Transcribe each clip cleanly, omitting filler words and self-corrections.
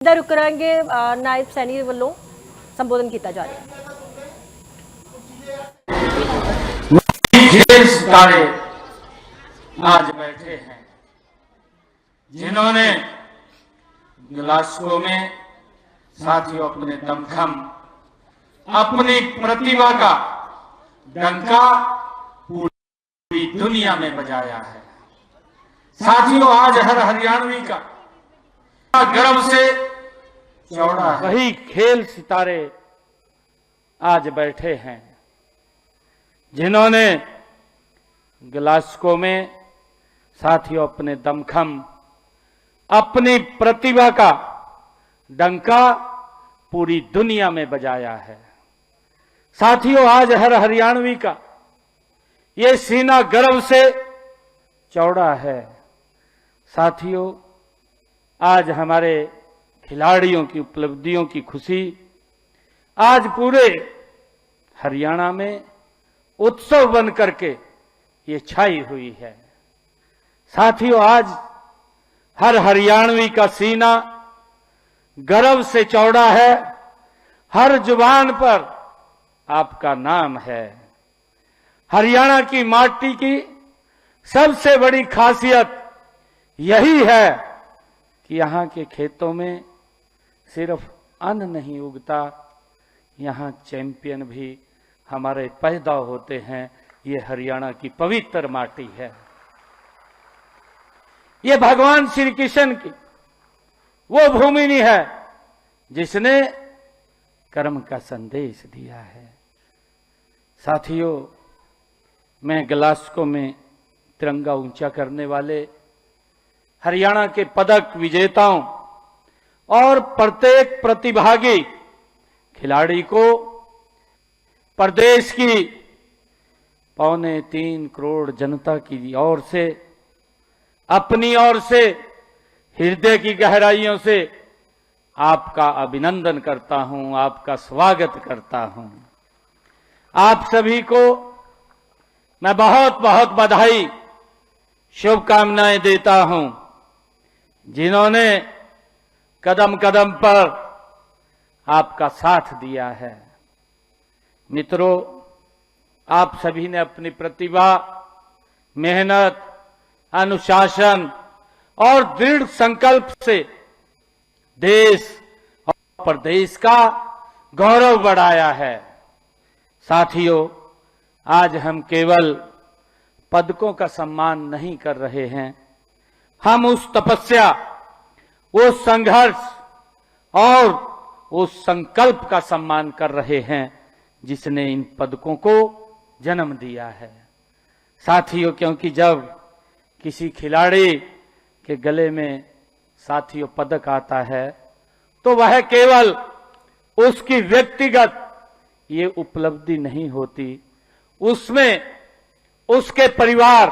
ਦਾ ਰੁਕ ਕਰਾਂਗੇ ਨਾਇਬ ਸੈਣੀ ਵੱਲੋਂ ਸੰਬੋਧਨ ਕੀਤਾ ਜਾ ਰਿਹਾ है। सितारे आज बैठे हैं जिन्होंने ग्लासगो में साथियों अपने दमखम अपनी प्रतिभा का डंका पूरी दुनिया में बजाया है। साथियों आज हर हरियाणवी का गर्व से चौड़ा है। वही खेल सितारे आज बैठे हैं जिन्होंने ग्लासगो में साथियों अपने दमखम अपनी प्रतिभा का डंका पूरी दुनिया में बजाया है। साथियों आज हर हरियाणवी का ये सीना गर्व से चौड़ा है। साथियों आज हमारे खिलाड़ियों की उपलब्धियों की खुशी आज पूरे हरियाणा में उत्सव बन करके ये छाई हुई है। साथियों आज हर हरियाणवी का सीना गर्व से चौड़ा है। हर जुबान पर आपका नाम है। हरियाणा की माटी की सबसे बड़ी खासियत यही है कि यहाँ के खेतों में सिर्फ अन्न नहीं उगता, यहाँ चैंपियन भी हमारे पैदा होते हैं। ये हरियाणा की पवित्र माटी है। ये भगवान श्री कृष्ण की वो भूमि नहीं है जिसने कर्म का संदेश दिया है। साथियों मैं ग्लासगो में तिरंगा ऊंचा करने वाले हरियाणा के पदक विजेताओं और प्रत्येक प्रतिभागी खिलाड़ी को प्रदेश की 3.25 करोड़ जनता की ओर से अपनी ओर से हृदय की गहराइयों से आपका अभिनंदन करता हूं, आपका स्वागत करता हूं। आप सभी को मैं बहुत बहुत बधाई शुभकामनाएं देता हूं जिन्होंने कदम कदम पर आपका साथ दिया है। मित्रों आप सभी ने अपनी प्रतिभा, मेहनत, अनुशासन और दृढ़ संकल्प से देश और प्रदेश का गौरव बढ़ाया है। साथियों आज हम केवल पदकों का सम्मान नहीं कर रहे हैं, हम उस तपस्या, वो संघर्ष और उस संकल्प का सम्मान कर रहे हैं जिसने इन पदकों को जन्म दिया है। साथियों क्योंकि जब किसी खिलाड़ी के गले में साथियों पदक आता है तो वह केवल उसकी व्यक्तिगत ये उपलब्धि नहीं होती, उसमें उसके परिवार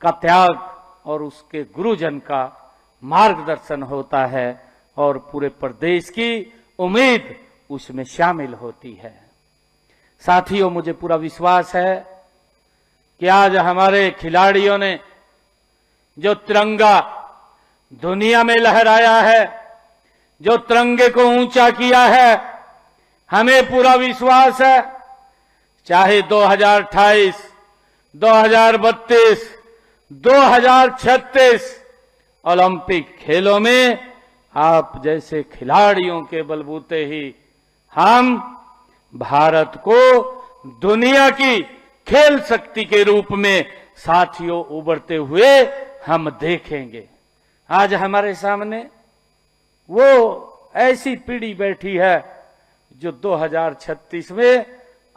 का त्याग और उसके गुरुजन का मार्गदर्शन होता है और पूरे प्रदेश की उम्मीद उसमें शामिल होती है। साथियों मुझे पूरा विश्वास है कि आज हमारे खिलाड़ियों ने जो तिरंगा दुनिया में लहराया है, जो तिरंगे को ऊंचा किया है, हमें पूरा विश्वास है चाहे 2028, 2032, 2036 ओलंपिक खेलों में आप जैसे खिलाड़ियों के बलबूते ही हम भारत को दुनिया की खेल शक्ति के रूप में साथियों उभरते हुए हम देखेंगे। आज हमारे सामने वो ऐसी पीढ़ी बैठी है जो 2036 में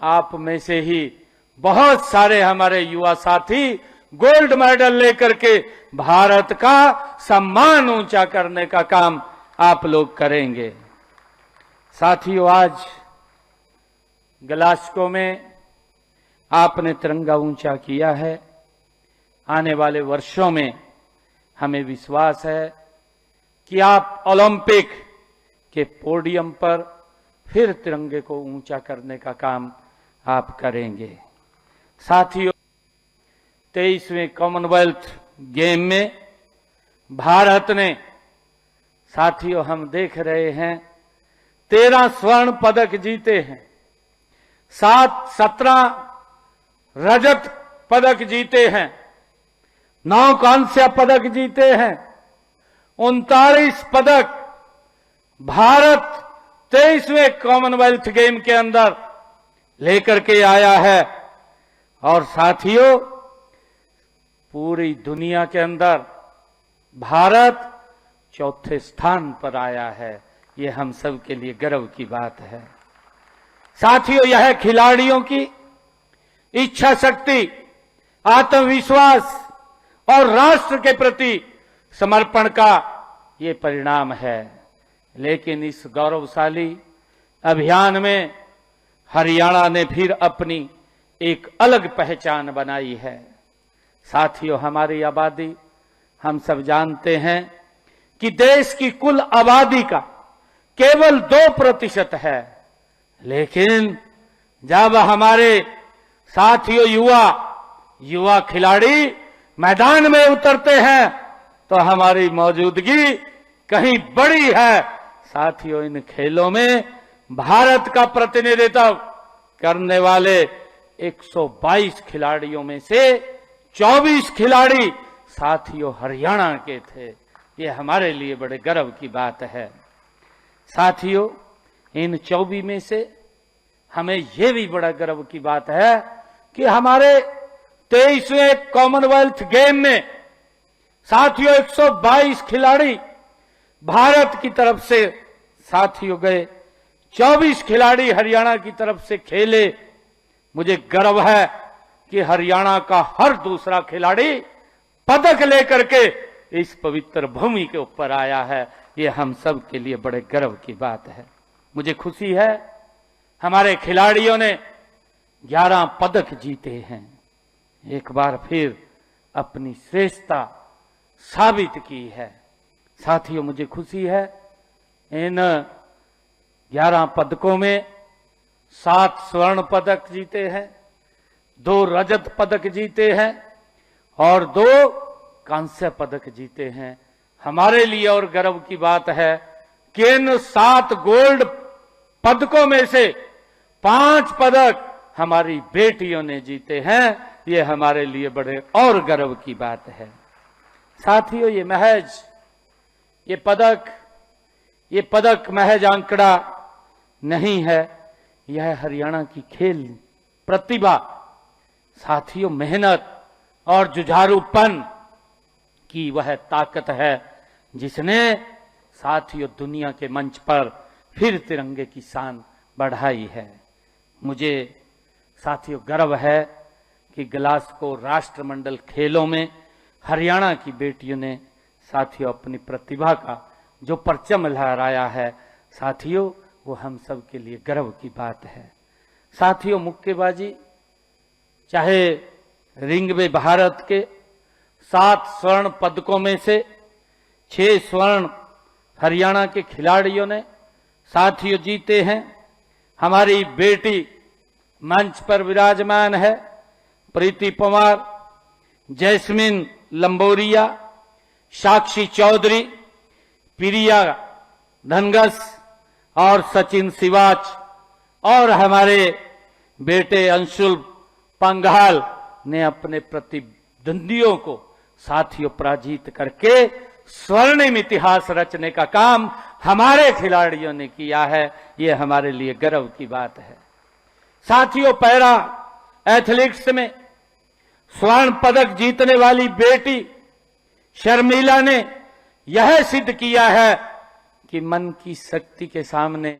आप में से ही बहुत सारे हमारे युवा साथी गोल्ड मेडल लेकर के भारत का सम्मान ऊंचा करने का काम आप लोग करेंगे। साथियों आज ग्लासगो में आपने तिरंगा ऊंचा किया है। आने वाले वर्षों में हमें विश्वास है कि आप ओलंपिक के पोडियम पर फिर तिरंगे को ऊंचा करने का काम आप करेंगे। साथियों 23वें कॉमनवेल्थ गेम में भारत ने साथियों, हम देख रहे हैं 13 स्वर्ण पदक जीते हैं, 17 रजत पदक जीते हैं, 9 कांस्य पदक जीते हैं, 39 पदक भारत 23वें कॉमनवेल्थ गेम के अंदर लेकर के आया है। और साथियों, पूरी दुनिया के अंदर भारत 4थे स्थान पर आया है। ये हम सब के लिए गर्व की बात है। साथियों, यह खिलाड़ियों की इच्छा शक्ति, आत्मविश्वास और राष्ट्र के प्रति समर्पण का ये परिणाम है। लेकिन इस गौरवशाली अभियान में हरियाणा ने फिर अपनी एक अलग पहचान बनाई है। साथियों, हमारी आबादी, हम सब जानते हैं कि देश की कुल आबादी का केवल 2% है। लेकिन जब हमारे साथियों युवा खिलाड़ी मैदान में उतरते हैं तो हमारी मौजूदगी कहीं बड़ी है। साथियों, इन खेलों में भारत का प्रतिनिधित्व करने वाले 122 खिलाड़ियों में से 24 खिलाड़ी साथियों हरियाणा के थे। ये हमारे लिए बड़े गर्व की बात है। साथियों, इन 24 में से हमें यह भी बड़ा गर्व की बात है कि हमारे 23वें कॉमनवेल्थ गेम में साथियों 122 खिलाड़ी भारत की तरफ से साथियों गए, 24 खिलाड़ी हरियाणा की तरफ से खेले। मुझे गर्व है कि हरियाणा का हर दूसरा खिलाड़ी पदक लेकर के इस पवित्र भूमि के ऊपर आया है। ये हम सब के लिए बड़े गर्व की बात है। मुझे खुशी है हमारे खिलाड़ियों ने 11 पदक जीते हैं। एक बार फिर अपनी श्रेष्ठता साबित की है। साथियों, मुझे खुशी है इन 11 पदकों में 7 स्वर्ण पदक जीते हैं, 2 रजत पदक जीते हैं और 2 कांस्य पदक जीते हैं। हमारे लिए और गर्व की बात है कि इन 7 गोल्ड पदकों में से 5 पदक हमारी बेटियों ने जीते हैं। ये हमारे लिए बड़े और गर्व की बात है। साथियों, ये पदक महज आंकड़ा नहीं है, यह हरियाणा की खेल प्रतिभा, साथियों मेहनत और जुझारूपन की वह ताकत है जिसने साथियों दुनिया के मंच पर फिर तिरंगे की शान बढ़ाई है। मुझे साथियों गर्व है कि ग्लासगो राष्ट्रमंडल खेलों में हरियाणा की बेटियों ने साथियों अपनी प्रतिभा का जो परचम लहराया है, साथियों वो हम सब के लिए गर्व की बात है। साथियों, मुक्केबाजी, चाहे रिंग में भारत के 7 स्वर्ण पदकों में से 6 स्वर्ण हरियाणा के खिलाड़ियों ने साथियों जीते हैं। हमारी बेटी मंच पर विराजमान है, प्रीति पंवार, जैस्मिन लंबोरिया, साक्षी चौधरी, प्रिया धनगस और सचिन सिवाच, और हमारे बेटे अंशुल पंघाल ने अपने प्रतिद्वंदियों को साथियों पराजित करके स्वर्णिम इतिहास रचने का काम हमारे खिलाड़ियों ने किया है। ये हमारे लिए गर्व की बात है। साथियों, पैरा एथलेटिक्स में स्वर्ण पदक जीतने वाली बेटी शर्मिला ने यह सिद्ध किया है कि मन की शक्ति के सामने